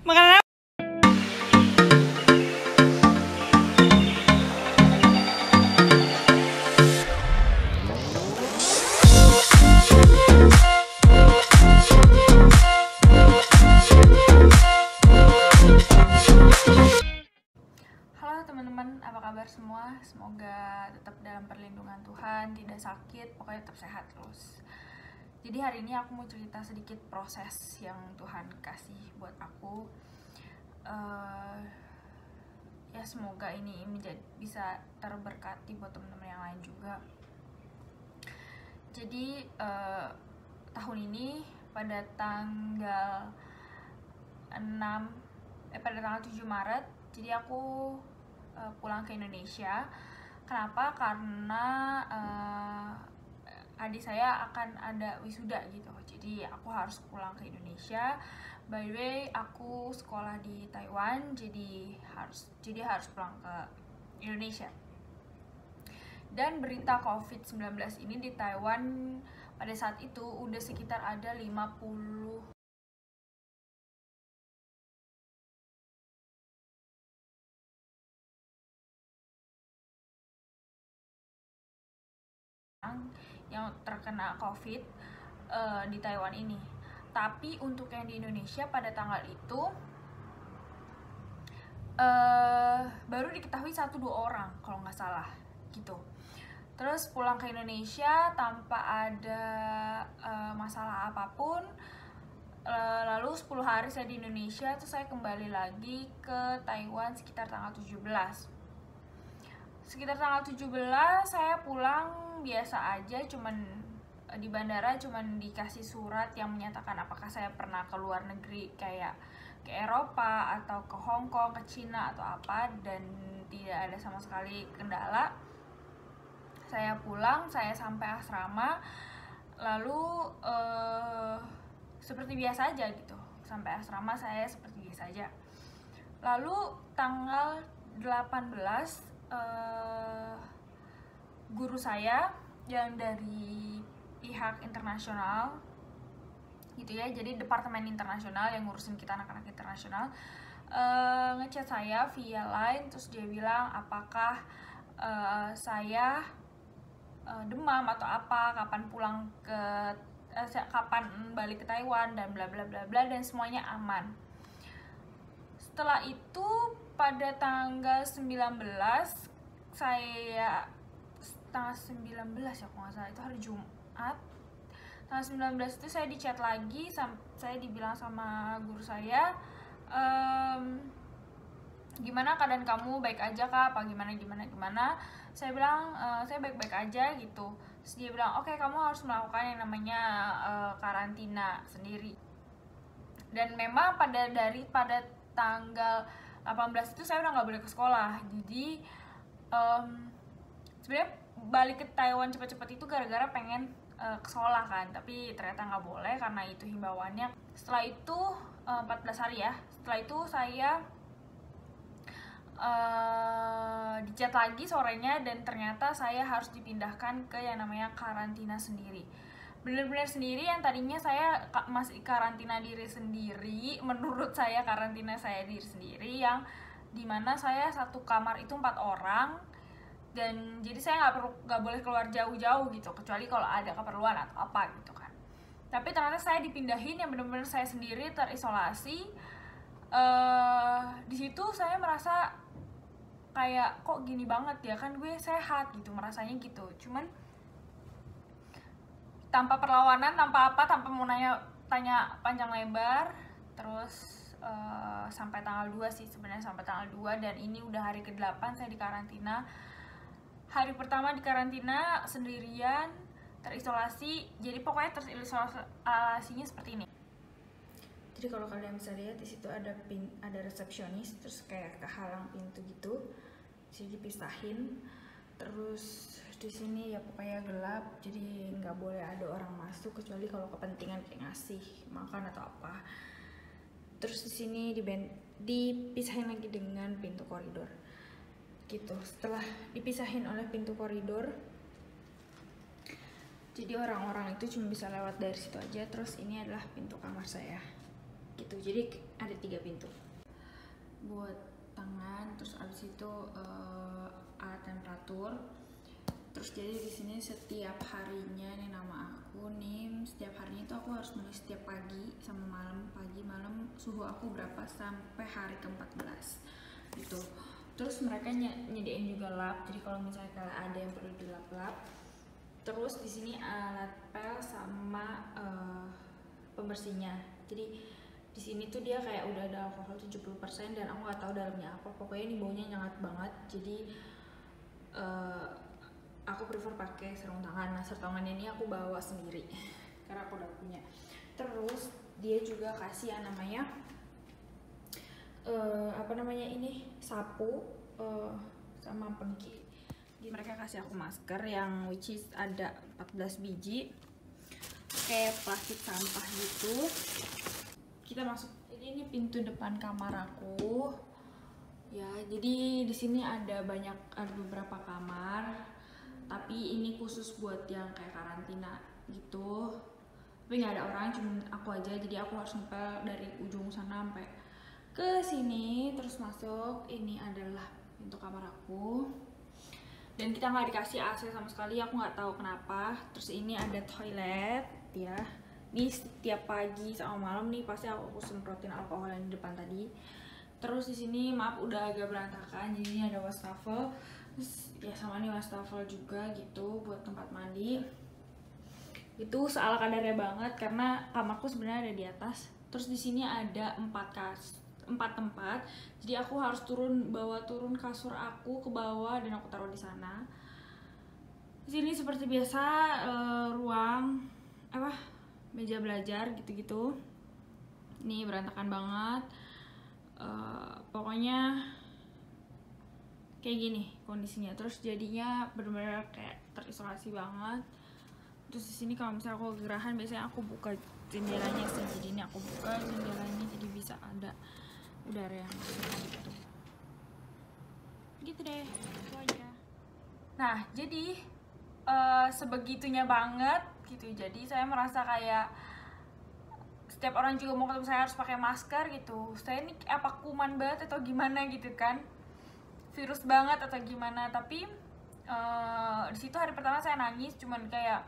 Makanan apa? Halo teman-teman, apa kabar semua? Semoga tetap dalam perlindungan Tuhan, tidak sakit, pokoknya tetap sehat terus. Jadi hari ini aku mau cerita sedikit proses yang Tuhan kasih buat aku. Ya semoga ini bisa terberkati buat teman-teman yang lain juga. Jadi tahun ini pada tanggal 7 Maret, jadi aku pulang ke Indonesia. Kenapa? Karena adik saya akan ada wisuda gitu, jadi aku harus pulang ke Indonesia. By the way, aku sekolah di Taiwan, jadi harus pulang ke Indonesia. Dan berita COVID-19 ini di Taiwan pada saat itu udah sekitar ada 50 yang terkena COVID di Taiwan ini. Tapi untuk yang di Indonesia pada tanggal itu baru diketahui 1-2 orang kalau nggak salah gitu. Terus pulang ke Indonesia tanpa ada masalah apapun. Lalu 10 hari saya di Indonesia, terus saya kembali lagi ke Taiwan sekitar tanggal 17. Sekitar tanggal 17 saya pulang biasa aja, cuman di bandara cuman dikasih surat yang menyatakan apakah saya pernah ke luar negeri kayak ke Eropa atau ke Hong Kong, ke Cina atau apa, dan tidak ada sama sekali kendala. Saya pulang, saya sampai asrama, lalu seperti biasa aja gitu. Sampai asrama saya seperti biasa aja. Lalu tanggal 18 guru saya yang dari pihak internasional gitu ya, jadi departemen internasional yang ngurusin kita anak-anak internasional, ngechat saya via line. Terus dia bilang apakah saya demam atau apa, kapan balik ke Taiwan, dan bla bla bla bla, dan semuanya aman. Setelah itu pada tanggal 19 saya tanggal 19 ya kalau nggak salah, itu hari Jumat. Tanggal 19 itu saya di chat lagi, saya dibilang sama guru saya, gimana keadaan kamu, baik aja kak, apa gimana. Saya bilang saya baik-baik aja gitu. Terus dia bilang oke, kamu harus melakukan yang namanya karantina sendiri. Dan memang pada tanggal 18 itu saya udah nggak boleh ke sekolah. Jadi sebenarnya balik ke Taiwan cepat-cepat itu gara-gara pengen ke sekolah kan, tapi ternyata nggak boleh karena itu himbauannya. Setelah itu 14 hari ya, setelah itu saya dicat lagi sorenya, dan ternyata saya harus dipindahkan ke yang namanya karantina sendiri. Benar-benar sendiri, yang tadinya saya masih karantina diri sendiri, menurut saya karantina saya diri sendiri, yang dimana saya satu kamar itu 4 orang, dan jadi saya nggak boleh keluar jauh-jauh gitu, kecuali kalau ada keperluan atau apa gitu kan. Tapi ternyata saya dipindahin yang benar-benar saya sendiri, terisolasi. Di situ saya merasa kayak kok gini banget ya, kan gue sehat gitu, merasanya gitu. Cuman tanpa perlawanan, tanpa mau tanya panjang lebar. Terus sampai tanggal 2 sih sebenarnya, sampai tanggal 2, dan ini udah hari ke-8 saya di karantina. Hari pertama di karantina sendirian, terisolasi. Jadi pokoknya terisolasinya seperti ini. Jadi kalau kalian bisa lihat di situ ada resepsionis, terus kayak kehalang pintu gitu, jadi dipisahin. Terus di sini ya pokoknya gelap, jadi nggak boleh ada orang masuk kecuali kalau kepentingan kayak ngasih makan atau apa. Terus di sini dipisahin lagi dengan pintu koridor gitu. Setelah dipisahin oleh pintu koridor, jadi orang-orang itu cuma bisa lewat dari situ aja. Terus ini adalah pintu kamar saya gitu. Jadi ada 3 pintu buat tangan. Terus abis itu alat temperatur. Terus jadi di sini setiap harinya nih, nama aku Nim, setiap harinya itu aku harus nulis setiap pagi sama malam, pagi malam suhu aku berapa sampai hari ke-14 gitu. Terus mereka nyediain juga lap, jadi kalau misalnya kalian ada yang perlu dilap-lap. Terus di sini alat pel sama pembersihnya. Jadi di sini tuh dia kayak udah ada alkohol 70% dan aku nggak tahu dalamnya apa. Pokoknya ini baunya nyengat banget. Jadi aku prefer pakai sarung tangan. Nah, sarung tangan ini aku bawa sendiri karena aku udah punya. Terus dia juga kasih yang namanya ini sapu sama pengki. Mereka kasih aku masker yang which is ada 14 biji kayak plastik sampah gitu. Kita masuk. Jadi ini pintu depan kamar aku ya. Jadi di sini ada beberapa kamar, tapi ini khusus buat yang kayak karantina gitu. Tapi nggak ada orang, cuma aku aja. Jadi aku harus ngepel dari ujung sana sampai ke sini terus masuk. Ini adalah pintu kamar aku. Dan kita nggak dikasih AC sama sekali, aku nggak tahu kenapa. Terus ini ada toilet ya. Ini setiap pagi sama malam nih pasti aku semprotin alkohol yang di depan tadi. Terus di sini maaf udah agak berantakan, jadi ini ada wastafel. Terus ya sama nih wastafel juga gitu buat tempat mandi. Itu seala kadarnya banget karena kamarku sebenarnya ada di atas. Terus di sini ada 4 tempat. Jadi aku harus bawa turun kasur aku ke bawah dan aku taruh di sana. Di sini seperti biasa ruang meja belajar gitu-gitu. Ini berantakan banget. Pokoknya kayak gini kondisinya. Terus jadinya benar-benar kayak terisolasi banget. Terus di sini kalau misalnya aku kegerahan biasanya aku buka jendelanya sih. Jadi ini aku buka jendelanya jadi bisa ada udara yang gitu. Gitu deh, itu aja. Nah, jadi sebegitunya banget gitu. Jadi saya merasa kayak setiap orang juga mau ketemu saya harus pakai masker gitu. Saya ini apa kuman banget atau gimana gitu kan, virus banget atau gimana. Tapi di situ hari pertama saya nangis, cuman kayak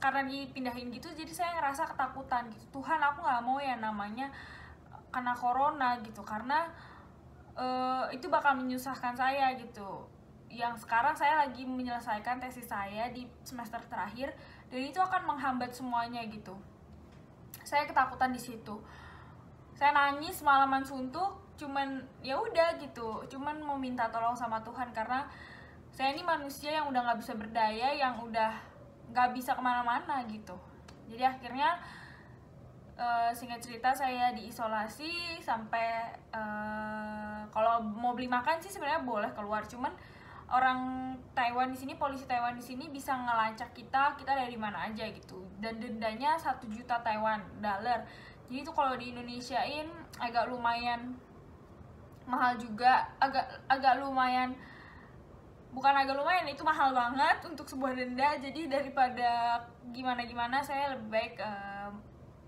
karena dipindahin gitu jadi saya ngerasa ketakutan gitu. Tuhan, aku nggak mau ya namanya karena corona gitu, karena itu bakal menyusahkan saya gitu. Yang sekarang saya lagi menyelesaikan tesis saya di semester terakhir dan itu akan menghambat semuanya gitu. Saya ketakutan di situ. Saya nangis malaman suntuk, cuman ya udah gitu, cuman mau minta tolong sama Tuhan karena saya ini manusia yang udah nggak bisa berdaya, yang udah nggak bisa kemana-mana gitu. Jadi akhirnya singkat cerita saya diisolasi sampai kalau mau beli makan sih sebenarnya boleh keluar, cuman orang Taiwan di sini, polisi Taiwan di sini bisa ngelacak kita dari mana aja gitu. Dan dendanya 1 juta Taiwan dollar. Jadi itu kalau di Indonesiain agak lumayan mahal juga, agak lumayan, bukan agak lumayan, itu mahal banget untuk sebuah denda. Jadi daripada gimana-gimana saya lebih baik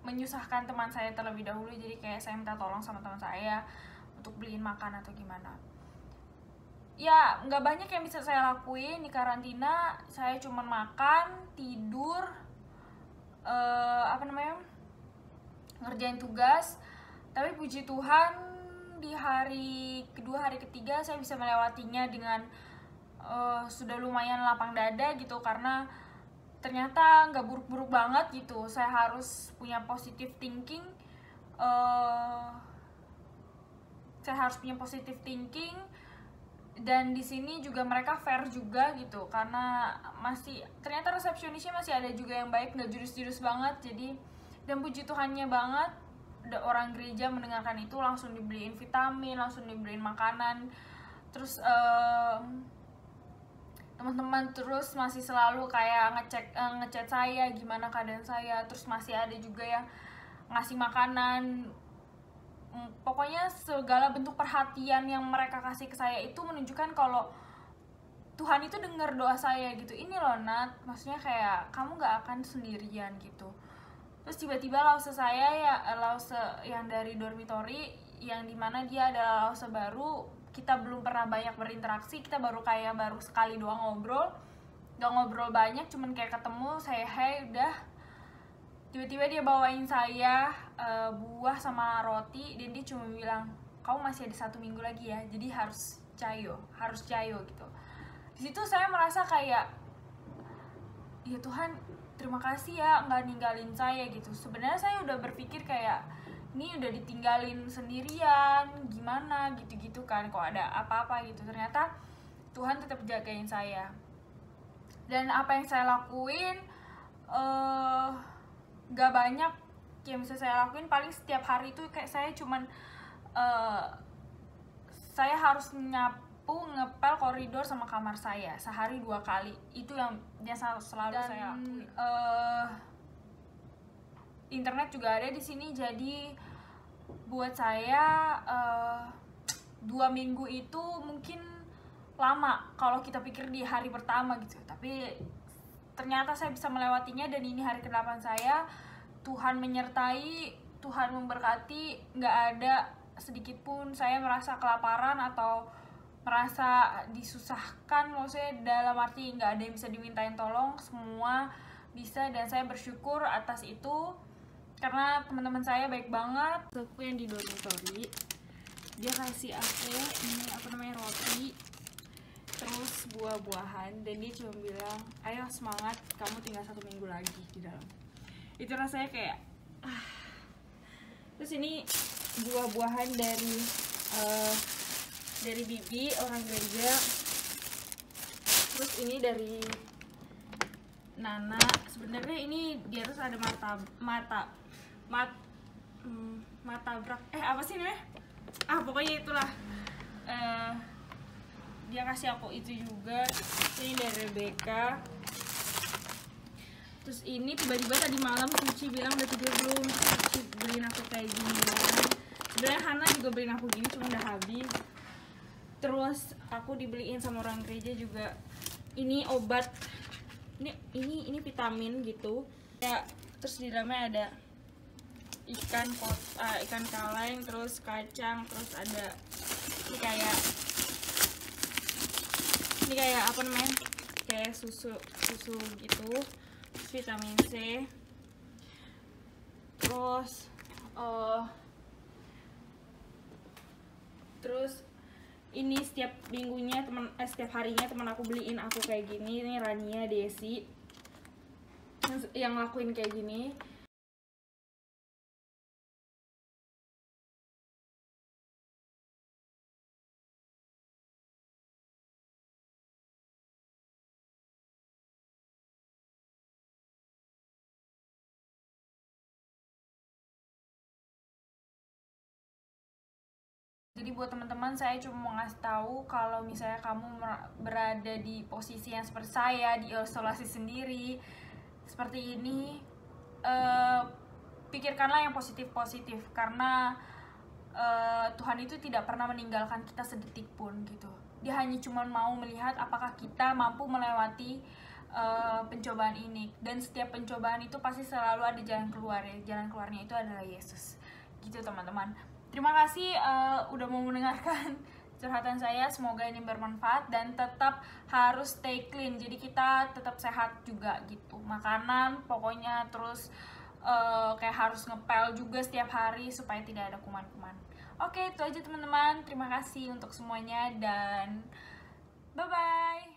menyusahkan teman saya terlebih dahulu. Jadi kayak saya minta tolong sama teman saya untuk beliin makan atau gimana. Ya nggak banyak yang bisa saya lakuin di karantina. Saya cuma makan, tidur, ngerjain tugas. Tapi puji Tuhan di hari kedua, hari ketiga saya bisa melewatinya dengan sudah lumayan lapang dada gitu, karena ternyata nggak buruk-buruk banget gitu. Saya harus punya positive thinking. Dan di sini juga mereka fair juga gitu, karena ternyata resepsionisnya masih ada juga yang baik, nggak jurus-jurus banget. Jadi dan puji Tuhannya banget, ada orang gereja mendengarkan itu langsung dibeliin vitamin, langsung dibeliin makanan. Terus teman-teman terus masih selalu kayak ngechat saya gimana keadaan saya. Terus masih ada juga yang ngasih makanan. Pokoknya segala bentuk perhatian yang mereka kasih ke saya itu menunjukkan kalau Tuhan itu dengar doa saya gitu. Ini loh Nat, maksudnya kayak kamu gak akan sendirian gitu. Terus tiba-tiba lause saya ya lause yang dari dormitory, yang dimana dia adalah lause baru, kita belum pernah banyak berinteraksi, kita baru sekali doang ngobrol, gak ngobrol banyak, cuman kayak ketemu, saya hey udah. Tiba-tiba dia bawain saya buah sama roti, dan dia cuma bilang, kamu masih ada 1 minggu lagi ya, jadi harus cayo gitu. Di situ saya merasa kayak, ya Tuhan, terima kasih ya nggak ninggalin saya gitu. Sebenarnya saya udah berpikir kayak, ini udah ditinggalin sendirian, gimana gitu-gitu kan, kok ada apa-apa gitu. Ternyata Tuhan tetap jagain saya. Dan apa yang saya lakuin gak banyak yang bisa saya lakuin. Paling setiap hari itu kayak saya cuman saya harus ngepel koridor sama kamar saya sehari 2 kali. Itu yang selalu saya lakuin. Internet juga ada di sini, jadi buat saya 2 minggu itu mungkin lama kalau kita pikir di hari pertama gitu, tapi ternyata saya bisa melewatinya, dan ini hari ke-8 saya. Tuhan menyertai, Tuhan memberkati, nggak ada sedikit pun saya merasa kelaparan atau merasa disusahkan. Maksudnya dalam arti nggak ada yang bisa dimintain tolong, semua bisa, dan saya bersyukur atas itu karena teman-teman saya baik banget. Aku yang di dormitory, dia kasih aku ini roti terus buah-buahan, dan dia cuma bilang, ayo semangat, kamu tinggal 1 minggu lagi di dalam. Itu rasanya kayak Terus ini buah-buahan dari Bibi orang gereja. Terus ini dari Nana. Sebenarnya ini di atas ada martabak. Apa sih namanya? Pokoknya itulah. Dia kasih aku itu juga. Ini dari Rebecca. Terus ini tiba-tiba tadi malam Suci bilang udah tidur belum, Suci beliin aku kayak gini. Sebenarnya Hana juga beliin aku gini, cuma udah habis. Terus aku dibeliin sama orang gereja juga ini obat, ini vitamin gitu ya. Terus di dalamnya ada ikan kaleng, terus kacang, terus ada ini kayak apa namanya, kayak susu gitu, vitamin C. Terus ini setiap harinya teman aku beliin aku kayak gini. Ini Rania, Desi yang ngelakuin kayak gini. Jadi buat teman-teman, saya cuma mau ngasih tahu kalau misalnya kamu berada di posisi yang seperti saya, di isolasi sendiri seperti ini, pikirkanlah yang positif-positif, karena Tuhan itu tidak pernah meninggalkan kita sedetik pun gitu. Dia hanya cuma mau melihat apakah kita mampu melewati pencobaan ini, dan setiap pencobaan itu pasti selalu ada jalan keluar ya. Jalan keluarnya itu adalah Yesus gitu teman-teman. Terima kasih udah mau mendengarkan curhatan saya. Semoga ini bermanfaat, dan tetap harus stay clean. Jadi kita tetap sehat juga gitu. Makanan pokoknya terus kayak harus ngepel juga setiap hari supaya tidak ada kuman-kuman. Oke, itu aja teman-teman. Terima kasih untuk semuanya, dan bye-bye.